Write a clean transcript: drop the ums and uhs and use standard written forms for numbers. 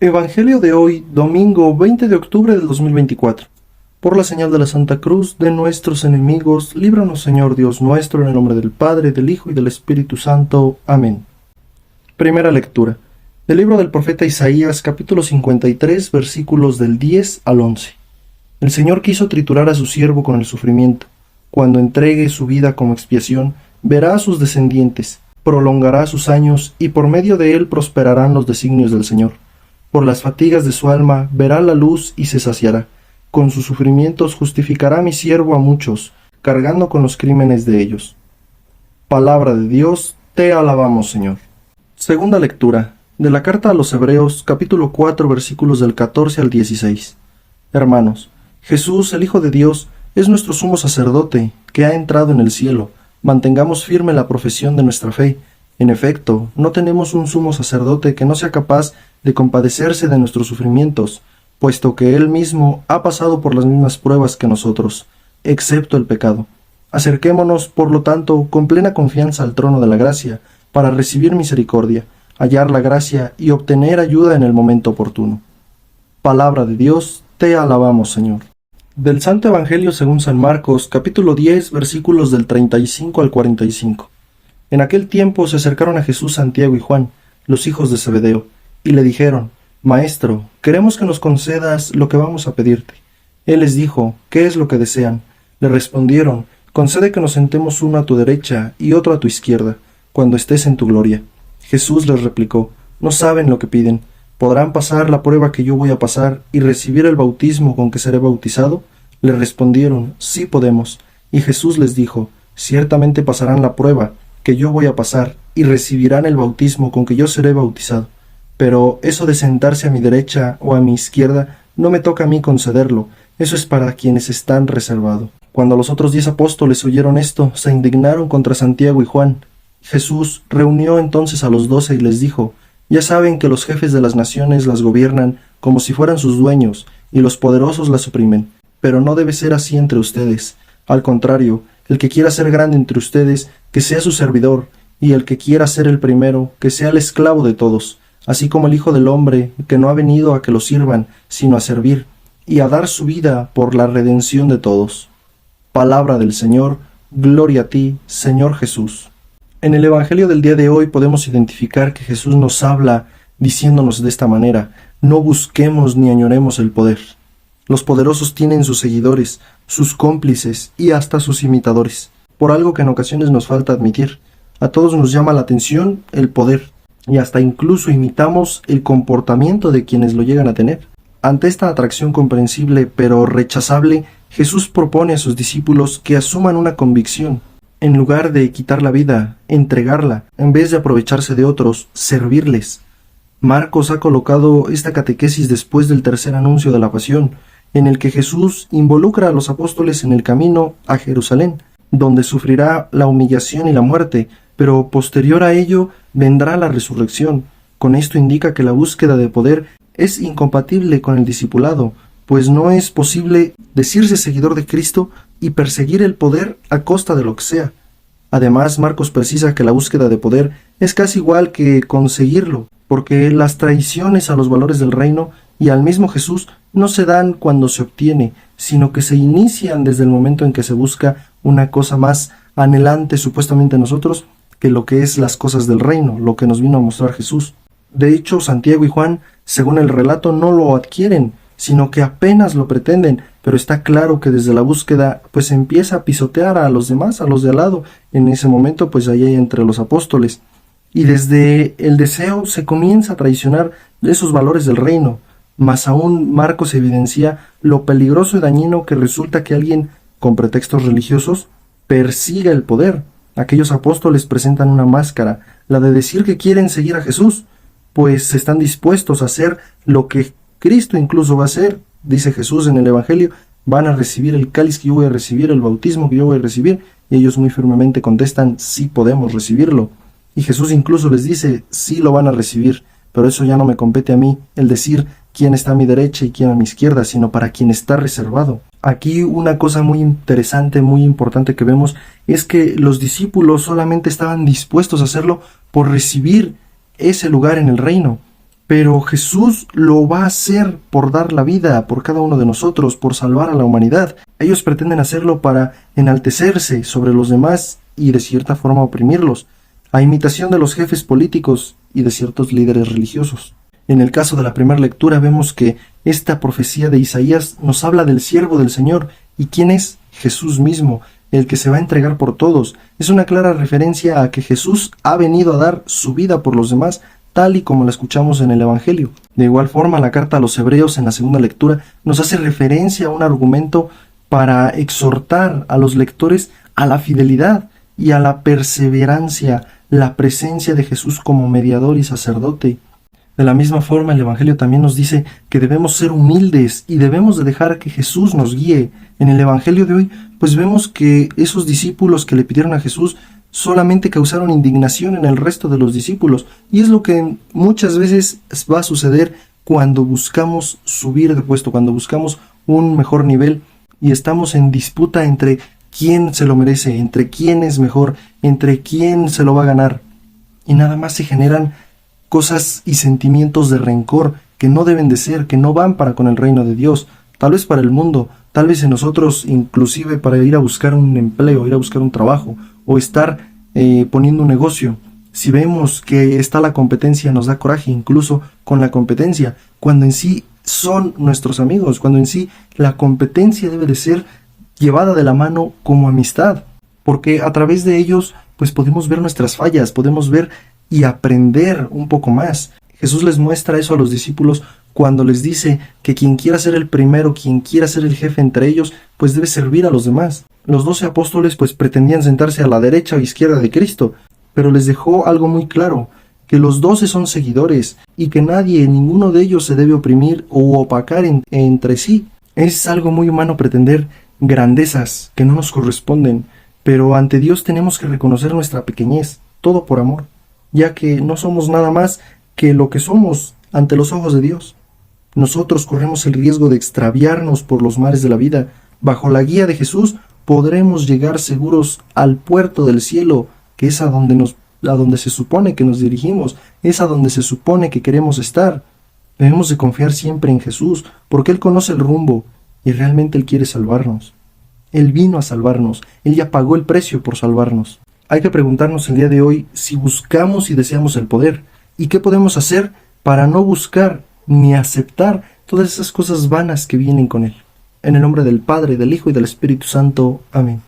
Evangelio de hoy, domingo 20 de octubre del 2024. Por la señal de la Santa Cruz de nuestros enemigos, líbranos, Señor Dios nuestro, en el nombre del Padre, del Hijo y del Espíritu Santo. Amén. Primera lectura. Del libro del profeta Isaías, capítulo 53, versículos del 10 al 11. El Señor quiso triturar a su siervo con el sufrimiento. Cuando entregue su vida como expiación, verá a sus descendientes, prolongará sus años, y por medio de él prosperarán los designios del Señor. Por las fatigas de su alma verá la luz y se saciará. Con sus sufrimientos justificará mi siervo a muchos, cargando con los crímenes de ellos. Palabra de Dios, te alabamos, Señor. Segunda lectura, de la carta a los Hebreos, capítulo 4, versículos del 14 al 16. Hermanos, Jesús, el Hijo de Dios, es nuestro sumo sacerdote, que ha entrado en el cielo. Mantengamos firme la profesión de nuestra fe. En efecto, no tenemos un sumo sacerdote que no sea capaz de compadecerse de nuestros sufrimientos, puesto que Él mismo ha pasado por las mismas pruebas que nosotros, excepto el pecado. Acerquémonos, por lo tanto, con plena confianza al trono de la gracia, para recibir misericordia, hallar la gracia y obtener ayuda en el momento oportuno. Palabra de Dios, te alabamos, Señor. Del Santo Evangelio según San Marcos, capítulo 10, versículos del 35 al 45. En aquel tiempo se acercaron a Jesús Santiago y Juan, los hijos de Zebedeo, y le dijeron: Maestro, queremos que nos concedas lo que vamos a pedirte. Él les dijo: ¿Qué es lo que desean? Le respondieron: Concede que nos sentemos uno a tu derecha y otro a tu izquierda, cuando estés en tu gloria. Jesús les replicó: No saben lo que piden. ¿Podrán pasar la prueba que yo voy a pasar y recibir el bautismo con que seré bautizado? Le respondieron: Sí podemos. Y Jesús les dijo: Ciertamente pasarán la prueba que yo voy a pasar y recibirán el bautismo con que yo seré bautizado. Pero eso de sentarse a mi derecha o a mi izquierda no me toca a mí concederlo, eso es para quienes están reservados. Cuando los otros 10 apóstoles oyeron esto, se indignaron contra Santiago y Juan. Jesús reunió entonces a los 12 y les dijo: Ya saben que los jefes de las naciones las gobiernan como si fueran sus dueños, y los poderosos las oprimen, pero no debe ser así entre ustedes. Al contrario, el que quiera ser grande entre ustedes, que sea su servidor, y el que quiera ser el primero, que sea el esclavo de todos, así como el Hijo del Hombre, que no ha venido a que lo sirvan, sino a servir, y a dar su vida por la redención de todos. Palabra del Señor, gloria a ti, Señor Jesús. En el Evangelio del día de hoy podemos identificar que Jesús nos habla diciéndonos de esta manera: no busquemos ni añoremos el poder. Los poderosos tienen sus seguidores, sus cómplices y hasta sus imitadores, por algo que en ocasiones nos falta admitir. A todos nos llama la atención el poder, y hasta incluso imitamos el comportamiento de quienes lo llegan a tener. Ante esta atracción comprensible pero rechazable, Jesús propone a sus discípulos que asuman una convicción. En lugar de quitar la vida, entregarla, en vez de aprovecharse de otros, servirles. Marcos ha colocado esta catequesis después del tercer anuncio de la pasión, en el que Jesús involucra a los apóstoles en el camino a Jerusalén, donde sufrirá la humillación y la muerte, pero posterior a ello vendrá la resurrección. Con esto indica que la búsqueda de poder es incompatible con el discipulado, pues no es posible decirse seguidor de Cristo y perseguir el poder a costa de lo que sea. Además, Marcos precisa que la búsqueda de poder es casi igual que conseguirlo, porque las traiciones a los valores del reino y al mismo Jesús no se dan cuando se obtiene, sino que se inician desde el momento en que se busca una cosa más anhelante supuestamente a nosotros que lo que es las cosas del reino, lo que nos vino a mostrar Jesús. De hecho, Santiago y Juan, según el relato, no lo adquieren, sino que apenas lo pretenden, pero está claro que desde la búsqueda pues empieza a pisotear a los demás, a los de al lado. En ese momento pues allí hay entre los apóstoles, y desde el deseo se comienza a traicionar esos valores del reino. Más aún, Marcos evidencia lo peligroso y dañino que resulta que alguien con pretextos religiosos persiga el poder. Aquellos apóstoles presentan una máscara, la de decir que quieren seguir a Jesús, pues están dispuestos a hacer lo que Cristo incluso va a hacer. Dice Jesús en el Evangelio: van a recibir el cáliz que yo voy a recibir, el bautismo que yo voy a recibir, y ellos muy firmemente contestan: sí podemos recibirlo. Y Jesús incluso les dice: sí lo van a recibir, pero eso ya no me compete a mí, el decir quién está a mi derecha y quién a mi izquierda, sino para quien está reservado. Aquí una cosa muy interesante, muy importante que vemos, es que los discípulos solamente estaban dispuestos a hacerlo por recibir ese lugar en el reino, pero Jesús lo va a hacer por dar la vida por cada uno de nosotros, por salvar a la humanidad. Ellos pretenden hacerlo para enaltecerse sobre los demás y de cierta forma oprimirlos, a imitación de los jefes políticos y de ciertos líderes religiosos. En el caso de la primera lectura vemos que esta profecía de Isaías nos habla del siervo del Señor. ¿Y quién es? Jesús mismo, el que se va a entregar por todos. Es una clara referencia a que Jesús ha venido a dar su vida por los demás, tal y como la escuchamos en el Evangelio. De igual forma, la carta a los Hebreos en la segunda lectura nos hace referencia a un argumento para exhortar a los lectores a la fidelidad y a la perseverancia, la presencia de Jesús como mediador y sacerdote. De la misma forma, el Evangelio también nos dice que debemos ser humildes y debemos de dejar que Jesús nos guíe. En el Evangelio de hoy, pues vemos que esos discípulos que le pidieron a Jesús solamente causaron indignación en el resto de los discípulos, y es lo que muchas veces va a suceder cuando buscamos subir de puesto, cuando buscamos un mejor nivel y estamos en disputa entre quién se lo merece, entre quién es mejor, entre quién se lo va a ganar, y nada más se generan cosas y sentimientos de rencor que no deben de ser, que no van para con el reino de Dios, tal vez para el mundo, tal vez en nosotros inclusive para ir a buscar un empleo, ir a buscar un trabajo o estar poniendo un negocio. Si vemos que está la competencia, nos da coraje incluso con la competencia, cuando en sí son nuestros amigos, cuando en sí la competencia debe de ser llevada de la mano como amistad, porque a través de ellos pues podemos ver nuestras fallas, podemos ver y aprender un poco más. Jesús les muestra eso a los discípulos cuando les dice que quien quiera ser el primero, quien quiera ser el jefe entre ellos, pues debe servir a los demás. Los 12 apóstoles pues pretendían sentarse a la derecha o izquierda de Cristo, pero les dejó algo muy claro, que los 12 son seguidores y que nadie, ninguno de ellos se debe oprimir o opacar entre sí. Es algo muy humano pretender grandezas que no nos corresponden, pero ante Dios tenemos que reconocer nuestra pequeñez, todo por amor, ya que no somos nada más que lo que somos ante los ojos de Dios. Nosotros corremos el riesgo de extraviarnos por los mares de la vida. Bajo la guía de Jesús podremos llegar seguros al puerto del cielo, que es a donde se supone que nos dirigimos, es a donde se supone que queremos estar. Debemos de confiar siempre en Jesús, porque Él conoce el rumbo y realmente Él quiere salvarnos. Él vino a salvarnos, Él ya pagó el precio por salvarnos. Hay que preguntarnos el día de hoy si buscamos y deseamos el poder, y qué podemos hacer para no buscar ni aceptar todas esas cosas vanas que vienen con él. En el nombre del Padre, del Hijo y del Espíritu Santo. Amén.